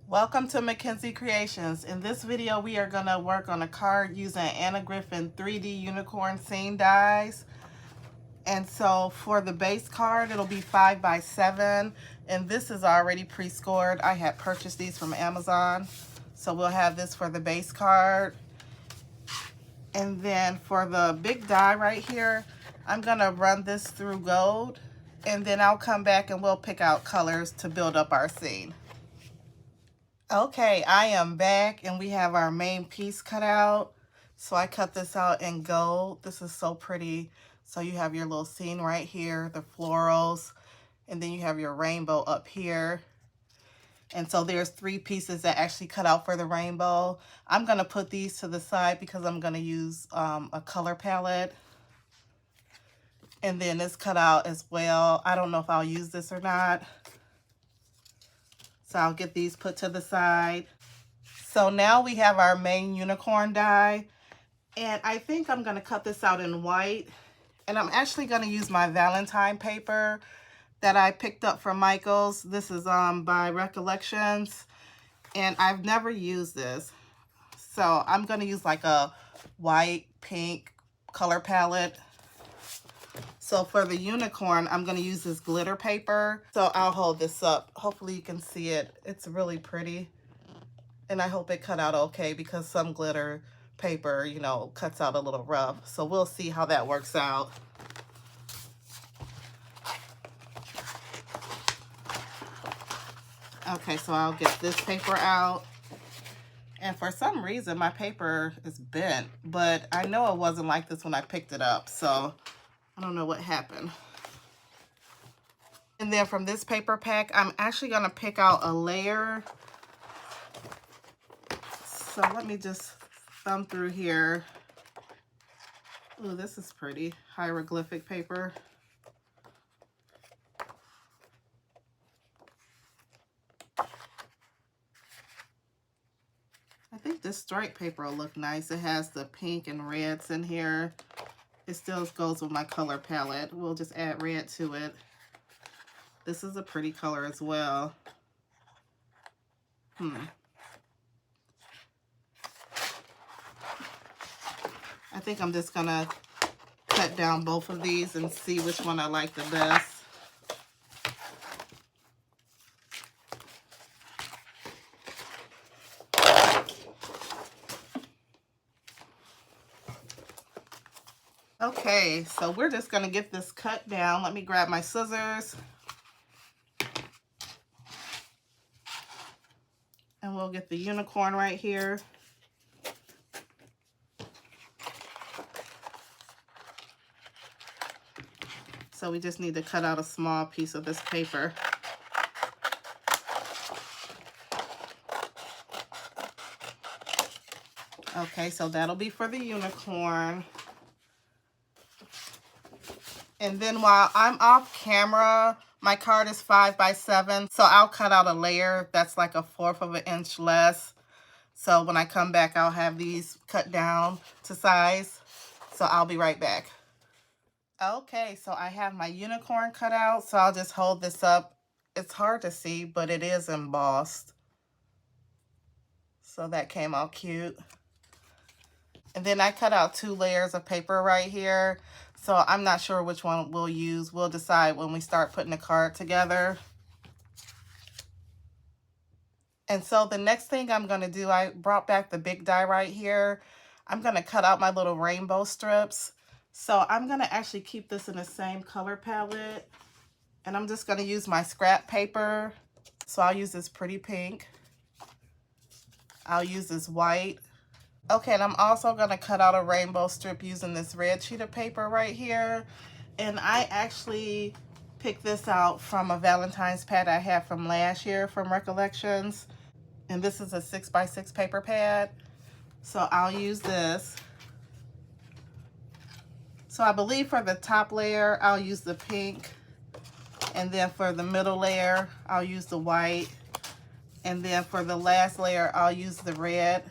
Welcome to Mackenzie Creations. In this video, we are going to work on a card using Anna Griffin 3D unicorn scene dies. And so for the base card, it'll be 5x7. And this is already pre-scored. I had purchased these from Amazon. So we'll have this for the base card. And then for the big die right here, I'm going to run this through gold. And then I'll come back and we'll pick out colors to build up our scene. Okay, I am back and we have our main piece cut out. So I cut this out in gold. This is so pretty. So you have your little scene right here, the florals, and then you have your rainbow up here. And so there's 3 pieces that actually cut out for the rainbow. I'm going to put these to the side because I'm going to use a color palette. And then this cut out as well. I don't know if I'll use this or not. So I'll get these put to the side. So now we have our main unicorn die. And I think I'm going to cut this out in white. And I'm actually going to use my Valentine paper that I picked up from Michael's. This is by Recollections. And I've never used this. So I'm going to use like a white, pink color palette. So for the unicorn, I'm going to use this glitter paper. So I'll hold this up. Hopefully you can see it. It's really pretty. And I hope it cut out okay because some glitter paper, you know, cuts out a little rough. So we'll see how that works out. Okay, so I'll get this paper out. And for some reason, my paper is bent. But I know it wasn't like this when I picked it up. So I don't know what happened. And then from this paper pack, I'm actually going to pick out a layer. So let me just thumb through here. Ooh, this is pretty. Hieroglyphic paper. I think this stripe paper will look nice. It has the pink and reds in here. It still goes with my color palette. We'll just add red to it. This is a pretty color as well. I think I'm just gonna cut down both of these and see which one I like the best. Okay, so we're just gonna get this cut down. Let me grab my scissors. And we'll get the unicorn right here. So we just need to cut out a small piece of this paper. Okay, so that'll be for the unicorn. And then while I'm off camera, my card is 5x7, so I'll cut out a layer that's like 1/4 of an inch less. So when I come back, I'll have these cut down to size. So I'll be right back. Okay, so I have my unicorn cut out, so I'll just hold this up. It's hard to see, but it is embossed. So that came out cute. And then I cut out 2 layers of paper right here. So I'm not sure which one we'll use. We'll decide when we start putting the card together. And so the next thing I'm going to do, I brought back the big die right here. I'm going to cut out my little rainbow strips. So I'm going to actually keep this in the same color palette. And I'm just going to use my scrap paper. So I'll use this pretty pink. I'll use this white. Okay, and I'm also going to cut out a rainbow strip using this red sheet of paper right here. And I actually picked this out from a Valentine's pad I had from last year from Recollections. And this is a 6x6 paper pad. So I'll use this. So I believe for the top layer, I'll use the pink. And then for the middle layer, I'll use the white. And then for the last layer, I'll use the red.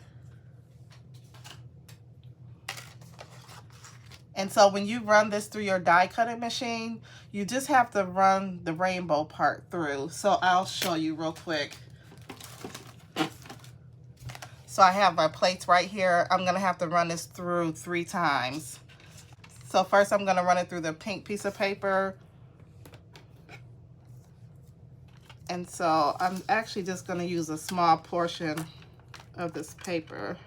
And so when you run this through your die cutting machine, you just have to run the rainbow part through. So I'll show you real quick. So I have my plates right here. I'm gonna have to run this through 3 times. So first I'm gonna run it through the pink piece of paper. And so I'm actually just gonna use a small portion of this paper.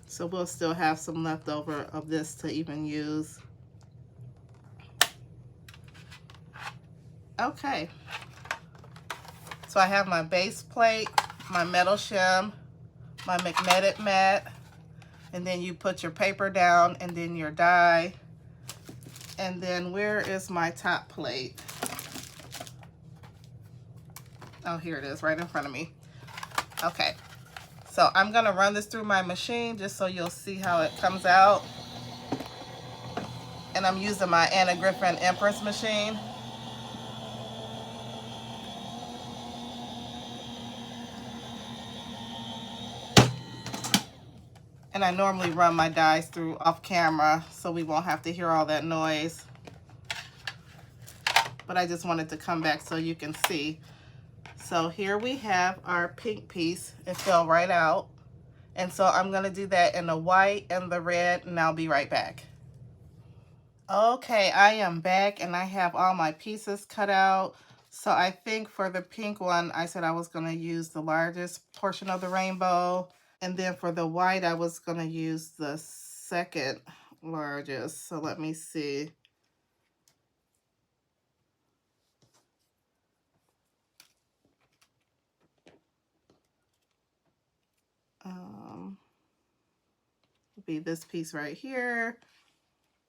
So we'll still have some leftover of this to even use. Okay. So I have my base plate, my metal shim, my magnetic mat, and then you put your paper down and then your die. And then where is my top plate? Oh, here it is, right in front of me. Okay. So I'm gonna run this through my machine just so you'll see how it comes out. And I'm using my Griffin Empress machine. And I normally run my dies through off camera so we won't have to hear all that noise. But I just wanted to come back so you can see. So here we have our pink piece. It fell right out. And so I'm gonna do that in the white and the red, and I'll be right back. Okay, I am back and I have all my pieces cut out. So I think for the pink one, I said I was gonna use the largest portion of the rainbow. And then for the white, I was gonna use the second largest. So let me see. Be this piece right here.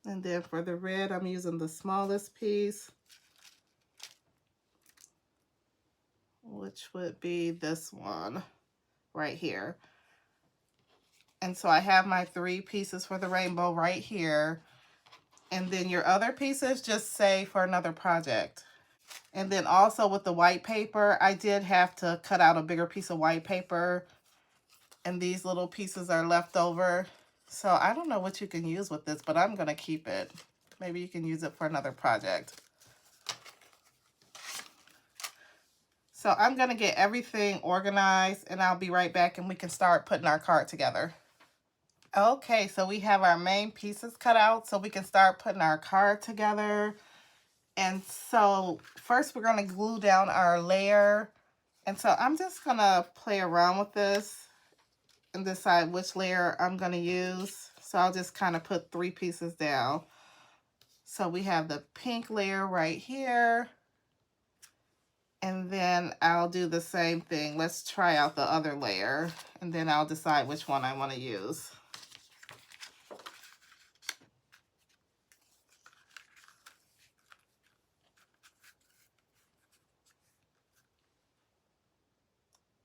And then for the red, I'm using the smallest piece, which would be this one right here. And so I have my 3 pieces for the rainbow right here. And then your other pieces just say for another project. And then also with the white paper, I did have to cut out a bigger piece of white paper. And these little pieces are left over. So I don't know what you can use with this, but I'm going to keep it. Maybe you can use it for another project. So I'm going to get everything organized and I'll be right back and we can start putting our card together. Okay, so we have our main pieces cut out so we can start putting our card together. And so first we're going to glue down our layer. And so I'm just going to play around with this and decide which layer I'm going to use. So I'll just kind of put 3 pieces down. So we have the pink layer right here. And then I'll do the same thing. Let's try out the other layer. And then I'll decide which one I want to use.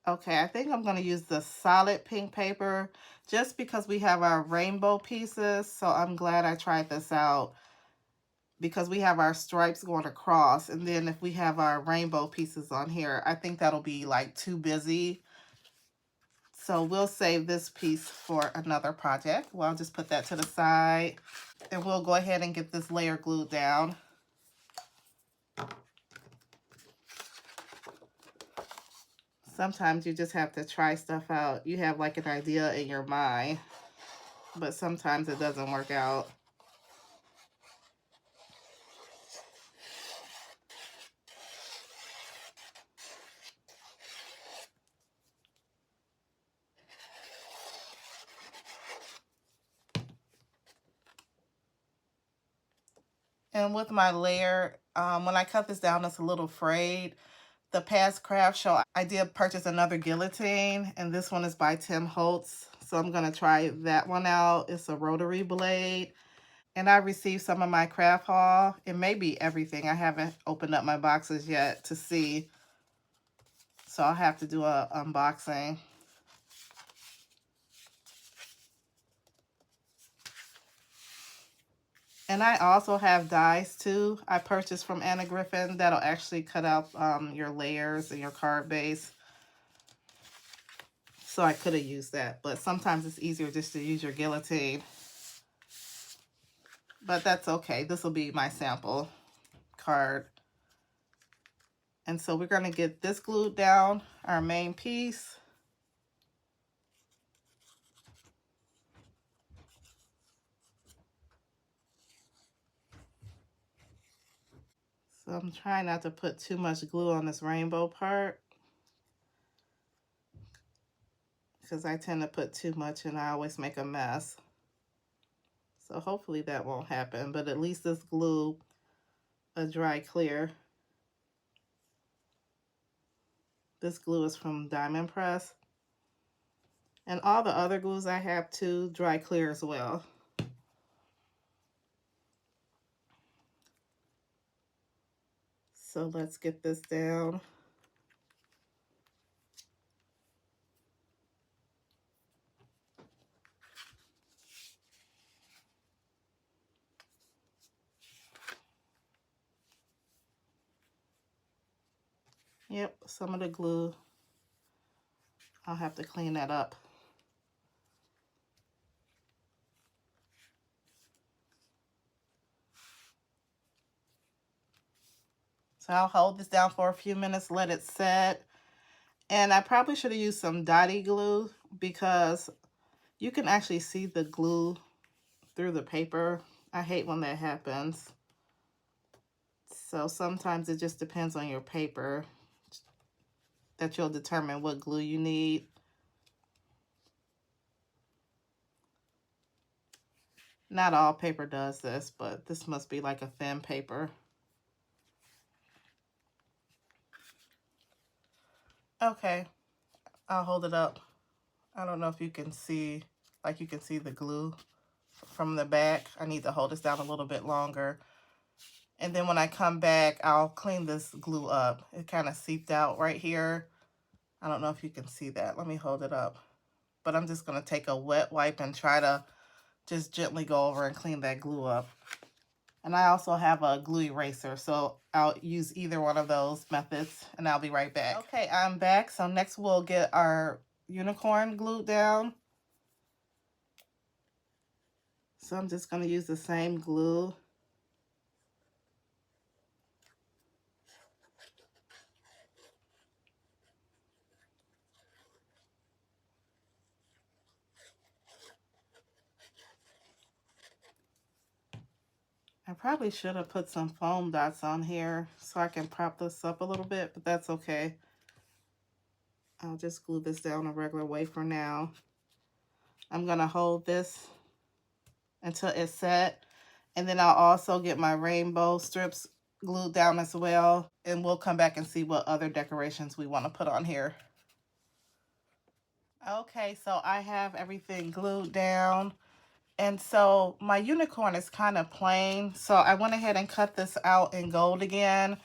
Okay, I think I'm going to use the solid pink paper just because we have our rainbow pieces. So I'm glad I tried this out because we have our stripes going across. And then if we have our rainbow pieces on here, I think that'll be like too busy. So we'll save this piece for another project. Well, I'll just put that to the side and we'll go ahead and get this layer glued down. Sometimes you just have to try stuff out. You have like an idea in your mind, but sometimes it doesn't work out. And with my layer, when I cut this down, it's a little frayed. The past craft show, I did purchase another guillotine, and this one is by Tim Holtz. So I'm going to try that one out. It's a rotary blade. And I received some of my craft haul. It may be everything. I haven't opened up my boxes yet to see. So I'll have to do an unboxing. And I also have dies too. I purchased from Griffin that'll actually cut out your layers and your card base. So I could have used that, but sometimes it's easier just to use your guillotine. But that's okay. This will be my sample card. And so we're going to get this glued down, our main piece. So I'm trying not to put too much glue on this rainbow part, because I tend to put too much and I always make a mess. So hopefully that won't happen, but at least this glue a dry clear. This glue is from Diamond Press. And all the other glues I have too, dry clear as well. So let's get this down. Yep, some of the glue, I'll have to clean that up. So I'll hold this down for a few minutes, let it set. And I probably should have used some dotty glue, because you can actually see the glue through the paper. I hate when that happens. So sometimes it just depends on your paper that you'll determine what glue you need. Not all paper does this, but this must be like a thin paper. Okay, I'll hold it up. I don't know if you can see, like you can see the glue from the back. I need to hold this down a little bit longer. And then when I come back, I'll clean this glue up. It kind of seeped out right here. I don't know if you can see that. Let me hold it up. But I'm just going to take a wet wipe and try to just gently go over and clean that glue up. And I also have a glue eraser, so I'll use either one of those methods, and I'll be right back. Okay, I'm back. So next we'll get our unicorn glued down. So I'm just going to use the same glue. I probably should have put some foam dots on here so I can prop this up a little bit, but that's okay. I'll just glue this down a regular way for now. I'm going to hold this until it's set, and then I'll also get my rainbow strips glued down as well, and we'll come back and see what other decorations we want to put on here. Okay, so I have everything glued down. And so my unicorn is kind of plain, so I went ahead and cut this out in gold again.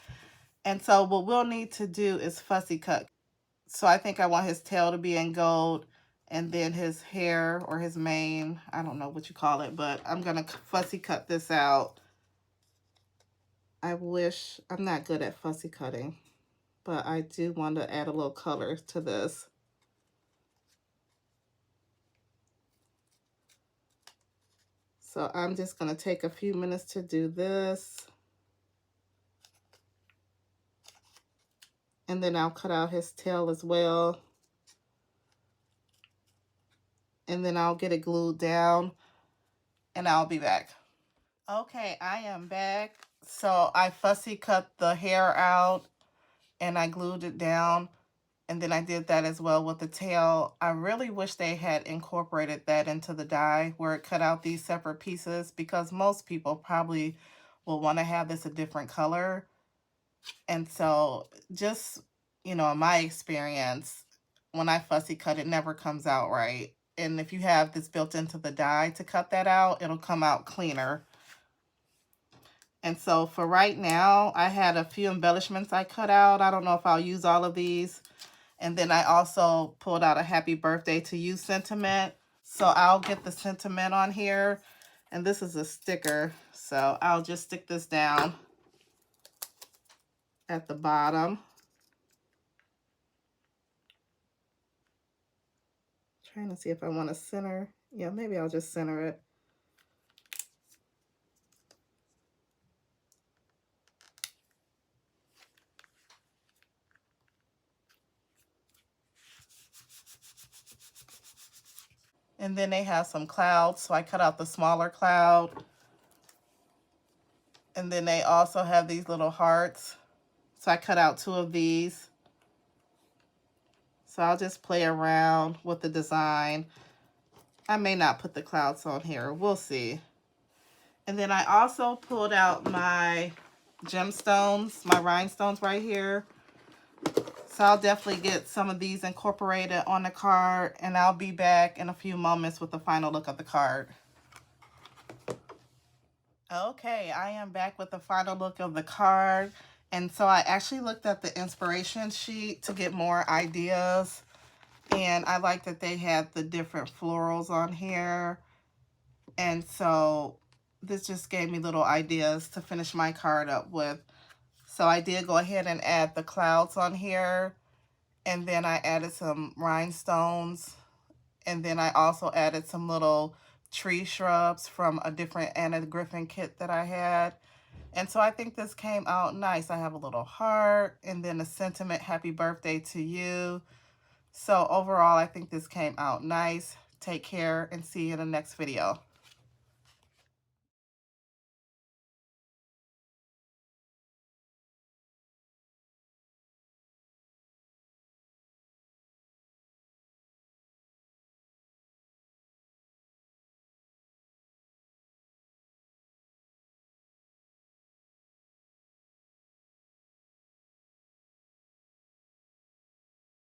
And so what we'll need to do is fussy cut. So I think I want his tail to be in gold, and then his hair or his mane, I don't know what you call it, but I'm going to fussy cut this out. I wish, I'm not good at fussy cutting, but I do want to add a little color to this. So I'm just going to take a few minutes to do this. And then I'll cut out his tail as well. And then I'll get it glued down, and I'll be back. Okay, I am back. So I fussy cut the hair out and I glued it down. And then I did that as well with the tail. I really wish they had incorporated that into the die where it cut out these separate pieces, because most people probably will want to have this a different color. And so just, you know, in my experience, when I fussy cut, it never comes out right. And if you have this built into the die to cut that out, it'll come out cleaner. And so for right now, I had a few embellishments I cut out. I don't know if I'll use all of these. And then I also pulled out a happy birthday to you sentiment. So I'll get the sentiment on here. And this is a sticker. So I'll just stick this down at the bottom. Trying to see if I want to center. Yeah, maybe I'll just center it. And then they have some clouds, so I cut out the smaller cloud. And then they also have these little hearts, so I cut out 2 of these. So I'll just play around with the design. I may not put the clouds on here, we'll see. And then I also pulled out my gemstones, my rhinestones right here. So I'll definitely get some of these incorporated on the card, and I'll be back in a few moments with the final look of the card. Okay, I am back with the final look of the card. And so I actually looked at the inspiration sheet to get more ideas. And I like that they had the different florals on here. And so this just gave me little ideas to finish my card up with. So I did go ahead and add the clouds on here. And then I added some rhinestones. And then I also added some little tree shrubs from a different Anna Griffin kit that I had. And so I think this came out nice. I have a little heart and then a sentiment, happy birthday to you. So overall, I think this came out nice. Take care and see you in the next video.